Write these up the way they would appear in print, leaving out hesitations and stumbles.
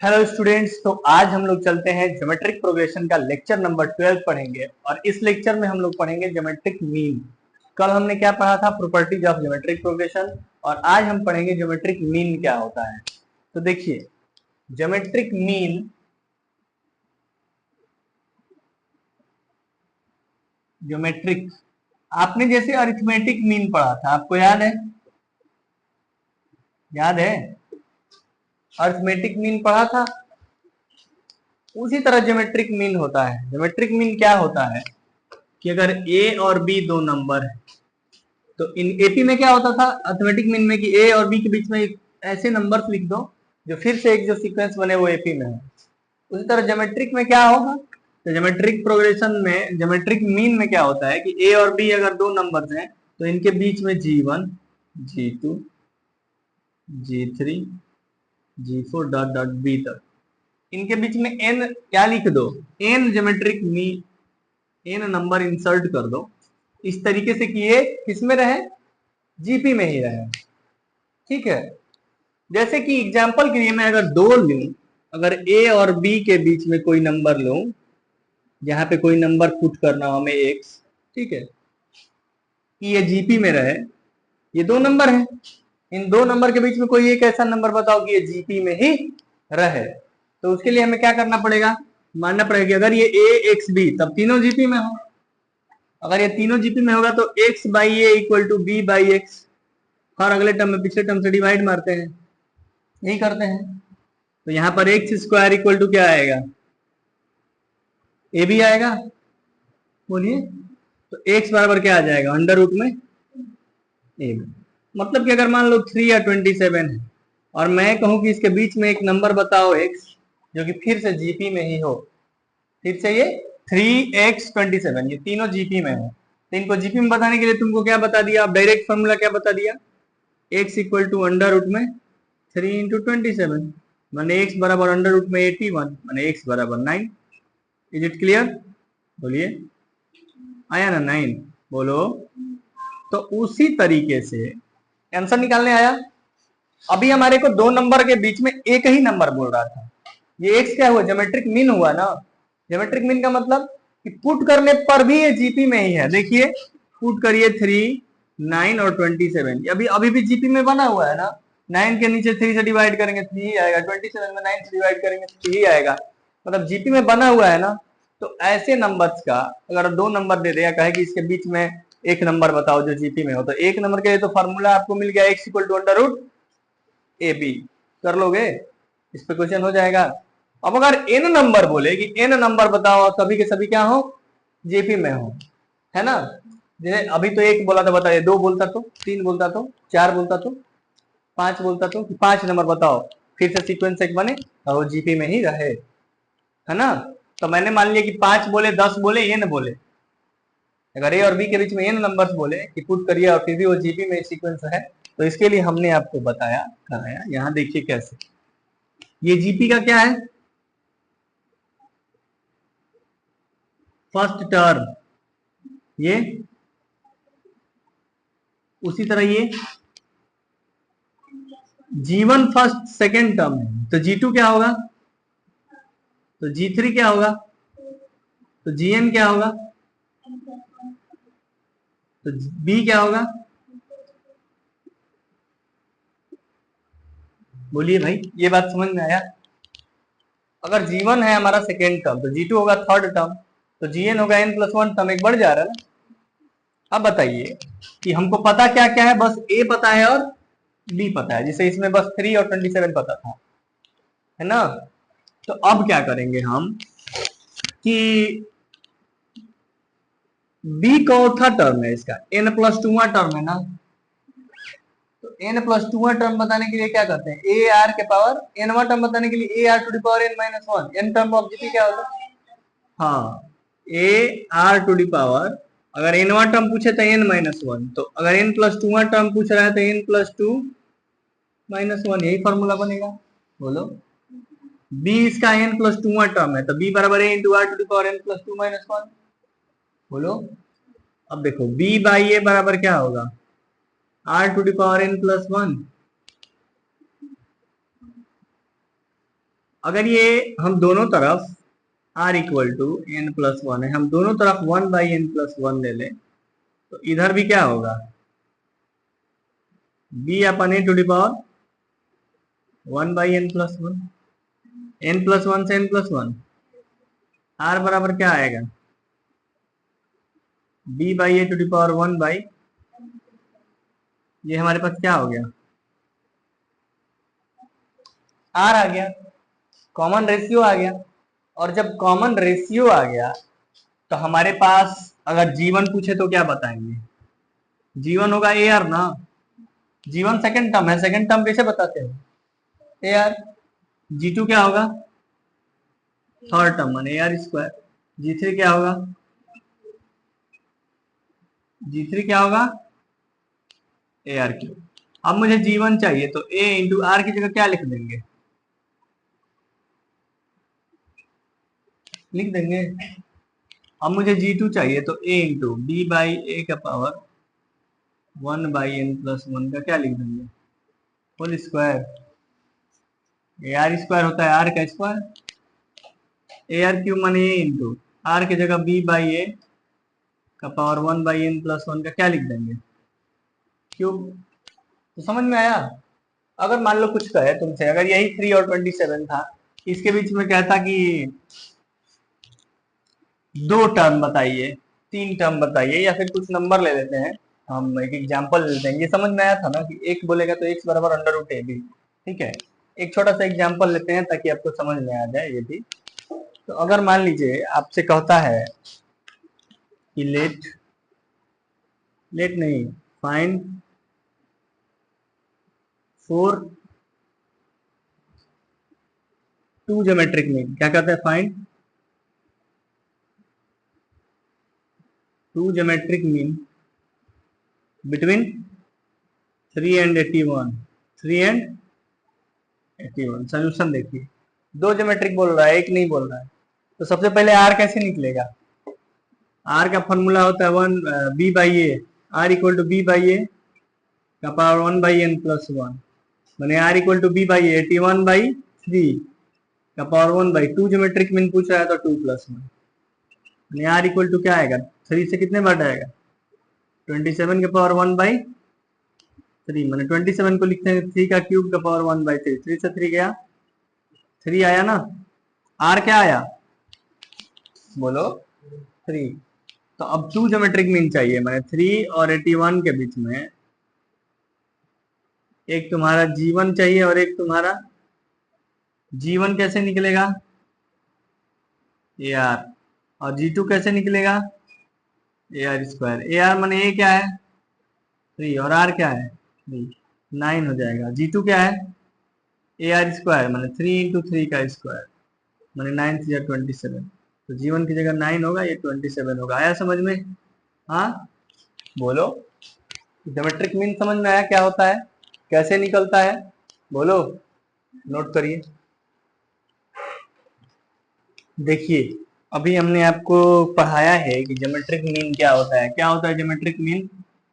Hello students, तो आज हम लोग चलते हैं ज्योमेट्रिक प्रोग्रेशन का लेक्चर नंबर 12 पढ़ेंगे और इस लेक्चर में हम लोग पढ़ेंगे ज्योमेट्रिक मीन। कल हमने क्या पढ़ा था? Properties of geometric progression. और आज हम पढ़ेंगे ज्योमेट्रिक मीन क्या होता है। तो देखिए, ज्योमेट्रिक मीन ज्योमेट्रिक आपने जैसे अरिथमेटिक मीन पढ़ा था, आपको याद है? याद है? अरिथमेटिक मीन पढ़ा था। उसी तरह ज्योमेट्रिक मीन होता है। ज्योमेट्रिक मीन क्या होता है कि अगर ए और बी दो नंबर है तो इन एपी में क्या होता था अरिथमेटिक मीन में कि ए और बी के बीच में एक ऐसे नंबर्स लिख दो जो फिर से एक जो सीक्वेंस बने वो एपी में हो। उसी तरह ज्योमेट्रिक में क्या होगा? तो ज्योमेट्रिक प्रोग्रेशन में ज्योमेट्रिक मीन में क्या होता है कि ए और बी अगर दो नंबर्स हैं तो इनके बीच में G1 G2 G3 G4 dot dot B तक इनके बीच में n क्या लिख दो? n geometric mean, n number insert कर दो इस तरीके से कि ये किसमें रहे? जीपी में ही रहे। ठीक है। जैसे कि एग्जांपल के लिए मैं अगर दो लूं, अगर ए और बी के बीच में कोई नंबर लूं, यहाँ पे कोई नंबर पुट करना हो हमें x, ठीक है, कि ये जीपी में रहे। ये दो नंबर है, इन दो नंबर के बीच में कोई एक ऐसा नंबर बताओ कि ये जीपी में ही रहे। तो उसके लिए हमें क्या करना पड़ेगा? मानना पड़ेगा कि अगर ये ए एक्स बी तब तीनों जीपी में हो। अगर ये तीनों जीपी में होगा तो x by a equal to b by x. हर अगले टर्म में पिछले टर्म से डिवाइड मारते हैं, यही करते हैं। तो यहाँ पर एक्स स्क्वायर इक्वल टू क्या आएगा? ए बी आएगा। बोलिए, तो एक्स बराबर क्या आ जाएगा? अंडर रूट में ए बी। मतलब कि अगर मान लो 3 या 27 है और मैं कहूं कि इसके बीच में एक नंबर बताओ x जो कि फिर से जीपी में ही हो, फिर से ये 3x27 ये तीनों जीपी में हो, तो इनको जीपी में बताने के लिए तुमको क्या बता दिया? आप डायरेक्ट फॉर्मूला क्या बता दिया? x equal to under root में 3 इंटू 27 माने x बराबर अंडर रूट में 81 माने x बराबर 9। Is it clear? बोलिए, आया ना 9? बोलो। तो उसी तरीके से आंसर निकालने आया। अभी हमारे को दो नंबर के बीच में एक ही नंबर बोल रहा था, ये x क्या हुआ? ज्योमेट्रिक मीन हुआ ना। ज्योमेट्रिक मीन का मतलब कि पुट करने पर भी ये जीपी में ही है। देखिए, पुट करिए 3, 9 और 27, अभी अभी भी जीपी में बना हुआ है ना। 9 के नीचे 3 से डिवाइड करेंगे 3 ही आएगा, 27 में 9 से डिवाइड करेंगे 3 ही आएगा, मतलब जीपी में बना हुआ है ना। तो ऐसे नंबर्स का अगर दो नंबर दे दे या कहे कि इसके बीच में एक नंबर बताओ जो जीपी में हो, तो एक नंबर के लिए तो फॉर्मूला आपको मिल गया x equal to under root A B. कर लोगे? इस पे क्वेश्चन हो जाएगा। अब अगर n नंबर बोले कि n नंबर बताओ सभी के सभी क्या हो? जेपी में हो, है ना। जैसे अभी तो एक बोला था, बताइए, दो बोलता तो, तीन बोलता तो, चार बोलता तो, पांच बोलता तो, पांच नंबर बताओ फिर से सीक्वेंस एक बने और वो जीपी में ही रहे, है ना। तो मैंने मान लिया कि 5 बोले, 10 बोले, n बोले, अगर ए और बी के बीच में n नंबर्स बोले कि पुट करिए और फिर भी वो जीपी में सीक्वेंस है, तो इसके लिए हमने आपको बताया, कराया। यहाँ देखिए कैसे ये जीपी का क्या है? फर्स्ट टर्म, ये उसी तरह ये G1 फर्स्ट सेकेंड टर्म है, तो G2 क्या होगा? तो G3 क्या होगा? तो Gn क्या होगा? तो B क्या होगा? बोलिए भाई, ये बात समझ में आया? अगर G1 है हमारा सेकेंड टर्म तो G2 होगा थर्ड टर्म, तो Gn होगा n+1 टर्म, एक बढ़ जा रहा है ना। अब बताइए कि हमको पता क्या क्या है? बस A पता है और B पता है, जिसे इसमें बस 3 और 27 पता था, है ना। तो अब क्या करेंगे हम कि B चौथा टर्म है इसका, n+2 टर्म है ना। तो n+2 टर्म बताने के लिए क्या करते हैं? ए आर के पावर n टर्म बताने के लिए A R to the power n-1 n term of GP क्या होता है? हाँ, A R to the power, अगर n टर्म पूछे तो n-1, तो अगर n+2 टर्म पूछ रहा है तो n+2-1, यही फॉर्मूला बनेगा। बोलो, b इसका n+2 टर्म है तो b बराबर a into R to the power n+2-1। बोलो, अब देखो b बाई ए बराबर क्या होगा? R to the power n+1। अगर ये हम दोनों तरफ r equal to n plus one है, हम दोनों तरफ 1/n+1 ले लें तो इधर भी क्या होगा, b/a⁴ 1/n+1, n+1 से n+1, r बराबर क्या आएगा, b/a⁴ 1 ये हमारे पास क्या हो गया, r आ गया, कॉमन रेशियो आ गया। और जब कॉमन रेशियो आ गया तो हमारे पास अगर जीवन पूछे तो क्या बताएंगे, जीवन होगा ए आर ना, जीवन सेकंड टर्म है, सेकंड टर्म कैसे बताते हैं, ए आर। जी2 क्या होगा, थर्ड टर्म माने ए आर स्क्वायर। जी3 क्या होगा, जी3 क्या होगा, ए आर क्यूब। अब मुझे जीवन चाहिए तो ए इंटू आर की जगह क्या लिख देंगे, लिख देंगे। अब मुझे जी2 चाहिए तो ए इंटू b/a⁴ 1/n+1 का क्या लिख देंगे, whole square. A R square होता है आर का स्क्वायर, ए आर क्यूब माने ए इंटू आर की जगह b/a⁴ 1/n+1 का क्या लिख देंगे, क्यूब। तो समझ में आया। अगर मान लो कुछ कहे तुमसे, अगर यही 3 और 27 था, इसके बीच में कहता कि 2 टर्म बताइए, 3 टर्म बताइए, या फिर कुछ नंबर ले लेते हैं, हम एक एग्जांपल ले लेते हैं। ये समझ में आया था ना कि एक बोलेगा तो x बराबर √ab, ठीक है। एक छोटा सा एग्जांपल लेते हैं ताकि आपको समझ में आ जाए ये भी। तो अगर मान लीजिए आपसे कहता है कि लेट नहीं, फाइंड 4 2 ज्योमेट्रिक मीन, क्या कहते हैं, find 2 geometric mean between 3 and 81, 3 and 81। Solution देखिए, 2 ज्योमेट्रिक बोल रहा है, एक नहीं बोल रहा है। तो सबसे पहले आर कैसे निकलेगा, आर का फॉर्मूला होता है b/a, r equal to b/a⁴ 1/n+1, मैंने r इक्वल टू b/a 81/3 का पावर 1/2। ज्योमेट्रिक मीन पूछ रहा है तो 2+1, मैंने r इक्वल टू क्या आएगा, 3 से कितने बार आएगा, 27 के पावर 1/3, मैंने 27 को लिखते हैं 3 का क्यूब का पावर 1/3, 3 से 3 गया, 3 आया ना। आर क्या आया, बोलो 3। तो अब 2 ज्योमेट्रिक मीन चाहिए, मैंने 3 और 81 के बीच में एक तुम्हारा जीवन चाहिए और एक तुम्हारा, जीवन कैसे निकलेगा, ए आर, और जी2 कैसे निकलेगा, ए आर स्क्वायर। ए आर माने ए क्या है 3 और आर क्या है 3, 9 हो जाएगा। जी2 क्या है, ए आर स्क्वायर माने 3 इंटू 3 का स्क्वायर, माने 9 से 27। तो जीवन की जगह 9 होगा, ये 27 होगा। आया समझ में, हाँ बोलो। ज्योमेट्रिक मीन समझ में आया क्या होता है, कैसे निकलता है, बोलो, नोट करिए। देखिए अभी हमने आपको पढ़ाया है कि ज्योमेट्रिक मीन क्या होता है। क्या होता है ज्योमेट्रिक मीन,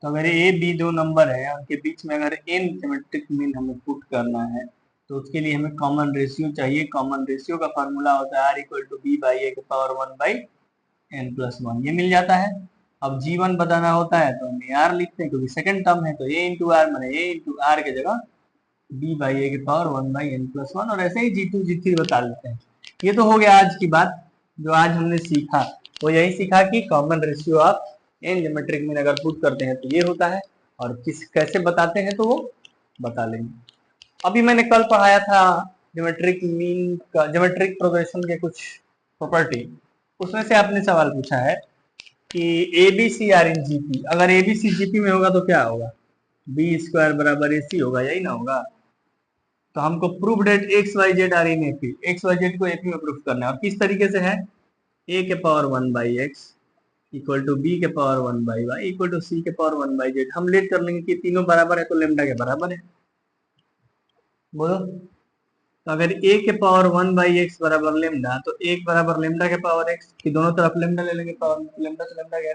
तो अगर ए बी दो नंबर है, उनके बीच में अगर n ज्योमेट्रिक मीन हमें पुट करना है तो उसके लिए हमें कॉमन रेशियो चाहिए। कॉमन रेशियो का फार्मूला होता है r equal to b/a⁴ 1/n+1, ये मिल जाता है। अब g1 बताना होता है तो हम r लिखते हैं, क्योंकि सेकंड टर्म है तो a इंटू आर, मैंने a इंटू आर की जगह b/a⁴ 1/n+1, और ऐसे ही g2 g3 बता लेते हैं। ये तो हो गया आज की बात। जो आज हमने सीखा वो यही सीखा कि common ratio of n geometric mean अगर पुट करते हैं तो ये होता है, और किस कैसे बताते हैं तो वो बता लेंगे। अभी मैंने कल पढ़ाया था ज्योमेट्रिक मीन का, ज्योमेट्रिक प्रोग्रेशन के कुछ प्रॉपर्टी, उसमें से आपने सवाल पूछा है कि ABC आर इन जीपी, अगर ABC जीपी में होगा तो क्या होगा, b² बराबर AC होगा, यही ना होगा। तो हमको proof that XYZ are in AP, XYZ को एपी में प्रूफ करना है। और किस तरीके से है, a⁴ 1/x equal to b⁴ 1/y equal to c⁴ 1/z। हम लेट कर लेंगे कि तीनों बराबर है तो लेमडा के बराबर है, बोलो। तो अगर a⁴ 1/x बराबर लेमडा, तो 1 बराबर लेमडा के पावर x की दोनों तरफ लेमडा ले लेंगे, पावर लेमडा से लेमडा गया।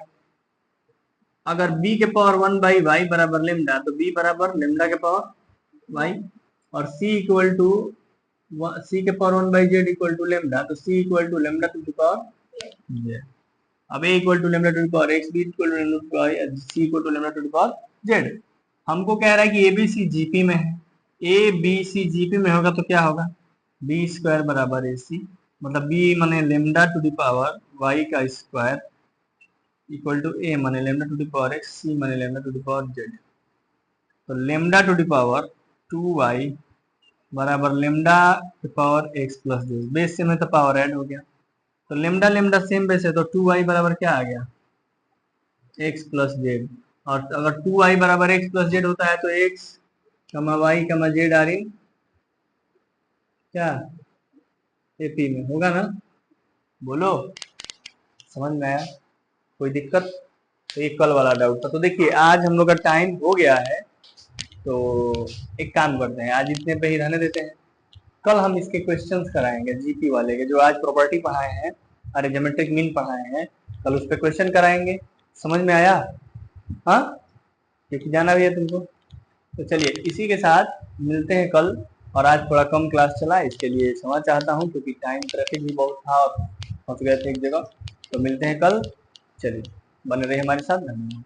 अगर b⁴ 1/y बराबर लेमडा, तो b बराबर लेमडा के पावर y, और c इक्वल टू सी के power 1/z equal to lambda, तो c equal to lambda to the power z. अब a equal to lambda to the power x, b equal to lambda to the power c equal to lambda to the power z. हमको कह रहा है कि A B C GP में है, A B C GP में होगा तो क्या होगा, बी स्क्वायर बराबर ए सी, मतलब बी माने lambda to the power y का स्क्वायर इक्वल टू ए माने lambda to the power x, c माने lambda to the power z. तो lambda to the power 2y बराबर lambda to power x plus z, base से में तो power add हो गया, तो लेमडा लेमडा सेम बेस है, तो 2y बराबर क्या आ गया, एक्स प्लस जेड। और अगर 2y बराबर एक्स प्लस जेड होता है तो एक्स कमा वाई कमा जेड आर इन क्या एपी में होगा ना, बोलो समझ में आया, कोई दिक्कत। तो ये कल वाला डाउट था। तो देखिए आज हम लोग का टाइम हो गया है, तो एक काम करते हैं आज इतने पे ही रहने देते हैं, कल हम इसके क्वेश्चंस कराएंगे जीपी वाले के, जो आज प्रॉपर्टी पढ़ाए हैं अरे ज्योमेट्रिक मीन पढ़ाए हैं, कल उस पर क्वेश्चन कराएंगे। समझ में आया, हाँ, क्योंकि जाना भी है तुमको। तो चलिए इसी के साथ मिलते हैं कल, और आज थोड़ा कम क्लास चला इसके लिए क्षमा चाहता हूँ, क्योंकि टाइम ट्रैफिक भी बहुत था और फंस गए थे एक जगह। तो मिलते हैं कल, चलिए बने रहिए हमारे साथ, धन्यवाद।